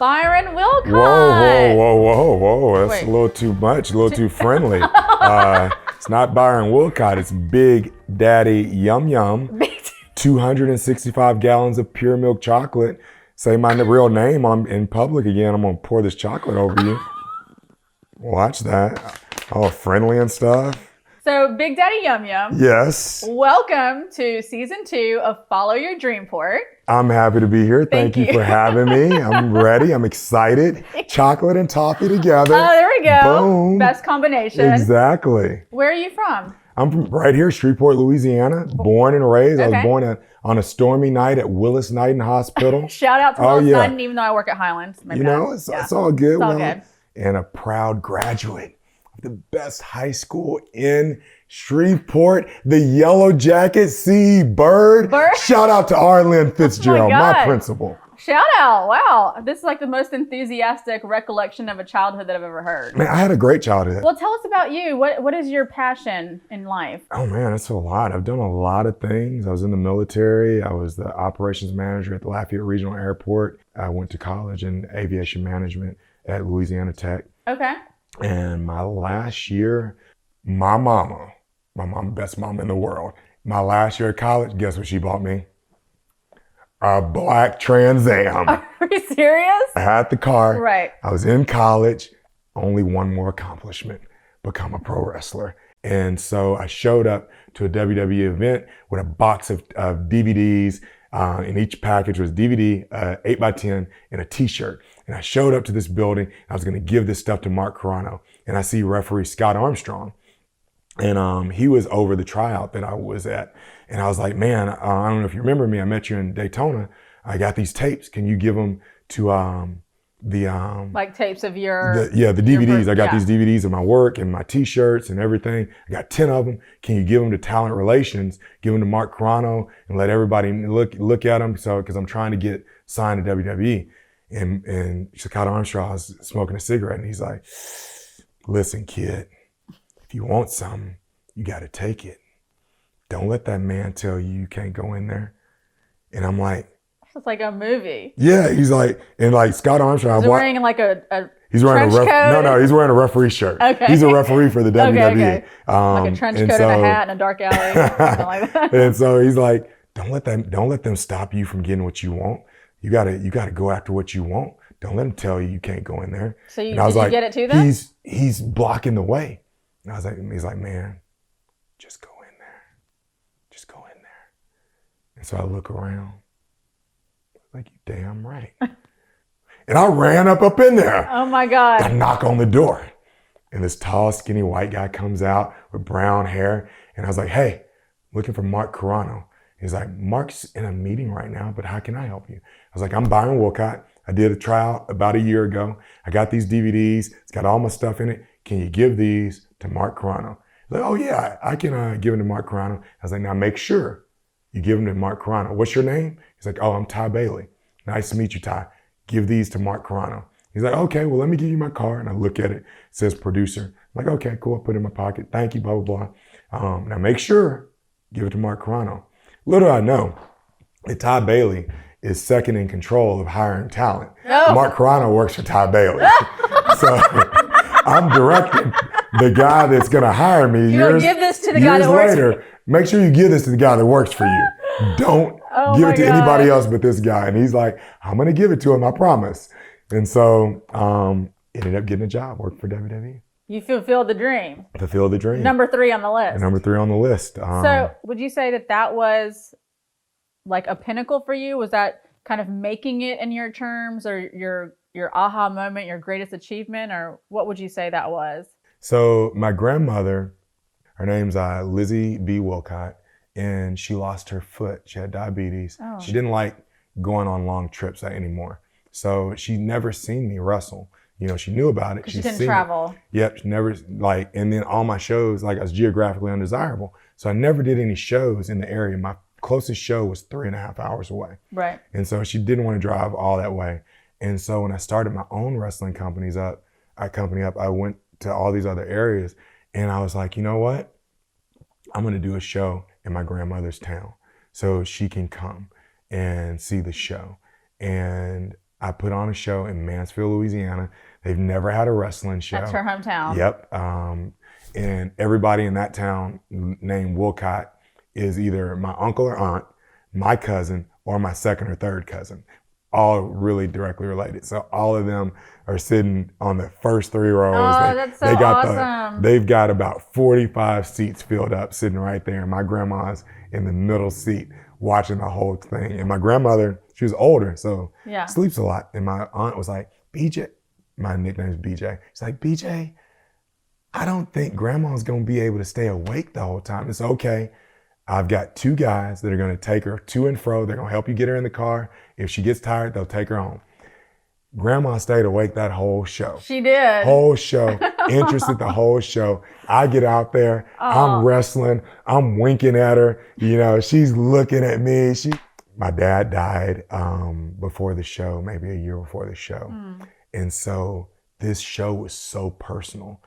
Byron Wilcott. Whoa. That's Wait. a little too much, a little too friendly. It's not Byron Wilcott, it's Big Daddy Yum Yum. 265 gallons of pure milk chocolate. Say my real name in public again, I'm gonna pour this chocolate over you. Watch that. All friendly and stuff. So, Big Daddy Yum Yum. Yes. Welcome to season 2 of Follow Your Dreamport. I'm happy to be here. Thank you for having me. I'm ready. I'm excited. Chocolate and toffee together. Oh, there we go. Boom. Best combination. Exactly. Where are you from? I'm from right here, Shreveport, Louisiana. Born and raised. Okay. I was born on a stormy night at Willis Knighton Hospital. Shout out to Willis Knighton, even though I work at Highlands. Maybe it's all good. It's all good. And a proud graduate of the best high school in Shreveport, the Yellow Jacket C.E. Byrd. Shout out to Arlen Fitzgerald, my principal. Shout out. Wow. This is like the most enthusiastic recollection of a childhood that I've ever heard. Man, I had a great childhood. Well, tell us about you. What is your passion in life? Oh man, it's a lot. I've done a lot of things. I was in the military. I was the operations manager at the Lafayette Regional Airport. I went to college in aviation management at Louisiana Tech. Okay. And my last year, my mom, best mom in the world. My last year of college, guess what she bought me? A black Trans Am. Are you serious? I had the car. Right. I was in college. Only one more accomplishment, become a pro wrestler. And so I showed up to a WWE event with a box of DVDs. And each package was DVD, 8x10, and a t-shirt. And I showed up to this building. I was going to give this stuff to Mark Carano. And I see referee Scott Armstrong. And he was over the tryout that I was at. And I was like, man, I don't know if you remember me. I met you in Daytona. I got these tapes. Can you give them to like tapes of your... the DVDs. I got these DVDs of my work and my t-shirts and everything. I got 10 of them. Can you give them to talent relations, give them to Mark Carano and let everybody look at them? So, cause I'm trying to get signed to WWE. And Scott Armstrong was smoking a cigarette and he's like, listen, kid, if you want something, you got to take it. Don't let that man tell you can't go in there. And I'm like, it's like a movie. Yeah, he's like, and like Scott Armstrong. He's wearing like a he's wearing trench coat? No, he's wearing a referee shirt. Okay. He's a referee for the WWE. Okay. Like a trench coat and a hat and a dark alley. Something like that. And so he's like, don't let them stop you from getting what you want. You gotta go after what you want. Don't let them tell you can't go in there. So did you get it to them? He's blocking the way. And he's like, man, just go in there. Just go in there. And so I look around. Like, you damn right. And I ran up in there. Oh my God. I knock on the door. And this tall, skinny white guy comes out with brown hair. And I was like, hey, looking for Mark Carano. He's like, Mark's in a meeting right now, but how can I help you? I was like, I'm Byron Wilcott. I did a tryout about a year ago. I got these DVDs. It's got all my stuff in it. Can you give these to Mark Carano? He's like, oh yeah, I can give them to Mark Carano. I was like, now make sure you give them to Mark Carano. What's your name? He's like, oh, I'm Ty Bailey. Nice to meet you, Ty. Give these to Mark Carano. He's like, okay, well, let me give you my card. And I look at it. It says producer. I'm like, okay, cool. I put it in my pocket. Thank you, blah, blah, blah. Now make sure, give it to Mark Carano. Little I know that Ty Bailey is second in control of hiring talent. Oh. Mark Carano works for Ty Bailey. So I'm directing the guy that's going to hire me years give this to the guy that works later. Make sure you give this to the guy that works for you. Don't give it to anybody else but this guy. And he's like, I'm going to give it to him, I promise. And so ended up getting a job, worked for WWE. You fulfilled the dream. Fulfilled the dream. Number 3 on the list. Number 3 on the list. So would you say that was like a pinnacle for you? Was that kind of making it in your terms, or your aha moment, your greatest achievement, or what would you say that was? So my grandmother, her name's Lizzie B. Wilcott, and she lost her foot. She had diabetes. Oh. She didn't like going on long trips anymore. So she never seen me wrestle. You know, she knew about it. She didn't travel. Yep, she never, and then all my shows, I was geographically undesirable. So I never did any shows in the area. My closest show was 3.5 hours away. Right. And so she didn't want to drive all that way. And so when I started my own wrestling company up, I went to all these other areas, and I was like, you know what? I'm going to do a show in my grandmother's town so she can come and see the show. And I put on a show in Mansfield, Louisiana. They've never had a wrestling show. That's her hometown. Yep. And everybody in that town named Wilcott is either my uncle or aunt, my cousin, or my second or third cousin. All really directly related. So all of them are sitting on the first 3 rows. Oh, that's so awesome. They've got about 45 seats filled up sitting right there. And my grandma's in the middle seat watching the whole thing. And my grandmother, she was older, so sleeps a lot. And my aunt was like, BJ, my nickname is BJ. She's like, BJ, I don't think grandma's gonna be able to stay awake the whole time. It's okay. I've got 2 guys that are gonna take her to and fro. They're gonna help you get her in the car. If she gets tired, they'll take her home. Grandma stayed awake that whole show. She did. Whole show, interested the whole show. I get out there, I'm wrestling, I'm winking at her. You know, she's looking at me. My dad died before the show, maybe a year before the show. And so this show was so personal.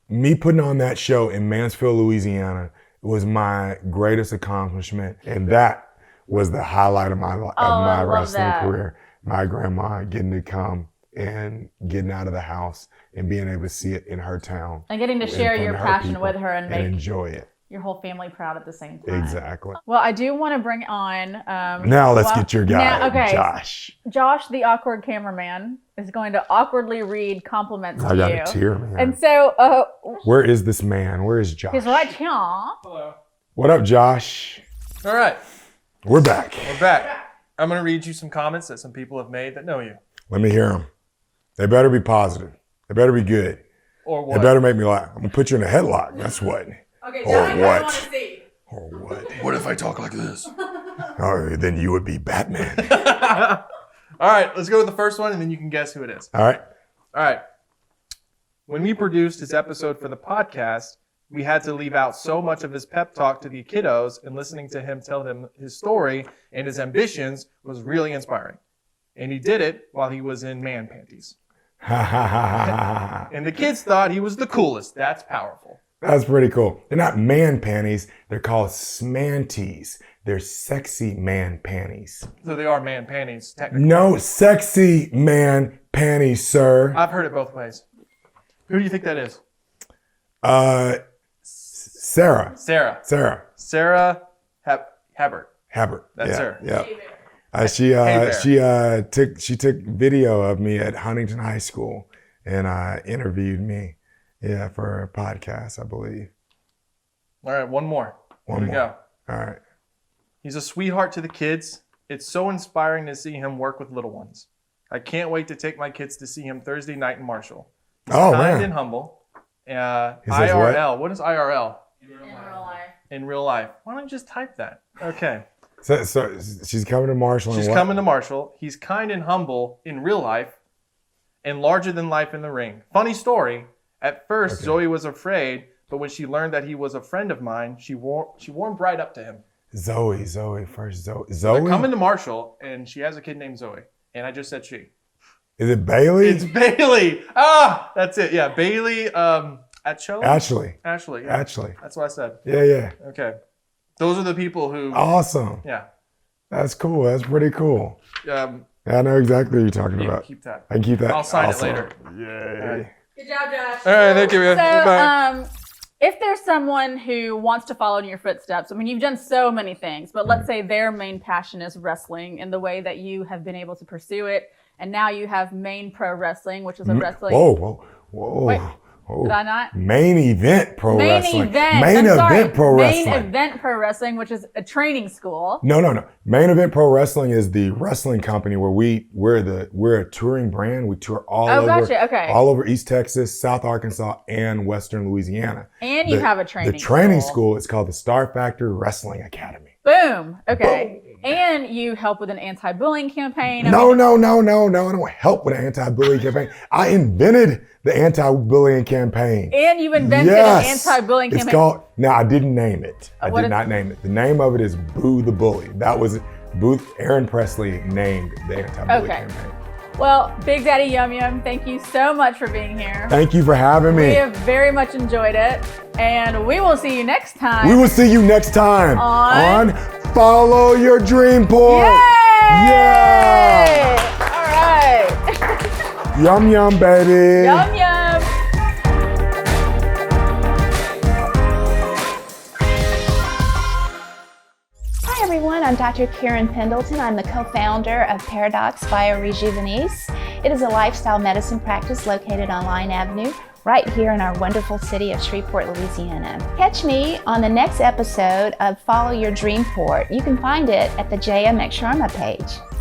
Me putting on that show in Mansfield, Louisiana was my greatest accomplishment. And that was the highlight of my wrestling career. My grandma getting to come and getting out of the house and being able to see it in her town. And getting to share your passion with her and make enjoy it. Your whole family proud at the same time. Exactly. Well, I do want to bring on... now let's get your guy, Josh. Josh, the awkward cameraman, is going to awkwardly read compliments to you. I got a tear, man. And so... where is this man? Where is Josh? He's right here. Hello. What up, Josh? All right. We're back. We're back. I'm going to read you some comments that some people have made that know you. Let me hear them. They better be positive. They better be good. Or what? They better make me laugh. I'm going to put you in a headlock. That's what. Okay, or what? Want to see. Or what? What if I talk like this? Oh, then you would be Batman. All right, let's go to the first one, and then you can guess who it is. All right. All right. When we produced this episode for the podcast, we had to leave out so much of his pep talk to the kiddos, and listening to him tell them his story and his ambitions was really inspiring. And he did it while he was in man panties. And the kids thought he was the coolest. That's powerful. That's pretty cool. They're not man panties. They're called smanties. They're sexy man panties. So they are man panties, technically. No, sexy man panties, sir. I've heard it both ways. Who do you think that is? Sarah. Sarah Habert. That's her. Yeah. She took video of me at Huntington High School and interviewed me. Yeah, for a podcast, I believe. All right, one more. Here we go. All right. He's a sweetheart to the kids. It's so inspiring to see him work with little ones. I can't wait to take my kids to see him Thursday night in Marshall. He's kind and humble. IRL. What is IRL? In real life. In real life. Why don't you just type that? Okay. So she's coming to Marshall. She's coming to Marshall. He's kind and humble in real life and larger than life in the ring. Funny story. At first, Zoe was afraid, but when she learned that he was a friend of mine, she warmed right up to him. Zoe. Zoe. They're coming to Marshall, and she has a kid named Zoe. And I just said she. Is it Bailey? It's Bailey. Ah, that's it. Yeah, Bailey. Ashley. Yeah. Ashley. That's what I said. Yeah. Okay. Those are the people who. Awesome. Yeah. That's cool. That's pretty cool. I know exactly what you're talking about. Keep that. I can keep that. I'll sign it later. Yay. Good job, Josh. All right, thank you, man. So, Bye. If there's someone who wants to follow in your footsteps, I mean, you've done so many things, but let's say their main passion is wrestling in the way that you have been able to pursue it, and now you have Main Pro Wrestling, which is a wrestling. Whoa. Wait, did I not? Main Event Pro Wrestling. Main Event Pro Wrestling, which is a training school. No. Main Event Pro Wrestling is the wrestling company where we're a touring brand. We tour all over East Texas, South Arkansas, and Western Louisiana. And you have a training school. The training school is called the Star Factor Wrestling Academy. Boom. Okay. Boom. And you help with an anti-bullying campaign. No. I don't help with an anti-bullying campaign. I invented the anti-bullying campaign. And you invented an anti-bullying campaign. It's called, I didn't name it. I did not name it. The name of it is Boo the Bully. That was Aaron Presley named the anti-bullying campaign. Well, Big Daddy Yum Yum, thank you so much for being here. Thank you for having me. We have very much enjoyed it. And we will see you next time. We will see you next time on Follow Your Dreamport. Yay! Yeah! All right. Yum, yum, baby. Yum, yum. Hi everyone, I'm Dr. Karen Pendleton. I'm the co-founder of Paradox Biorejuvenese. It is a lifestyle medicine practice located on Line Avenue, right here in our wonderful city of Shreveport, Louisiana. Catch me on the next episode of Follow Your Dreamport. You can find it at the JMX Sharma page.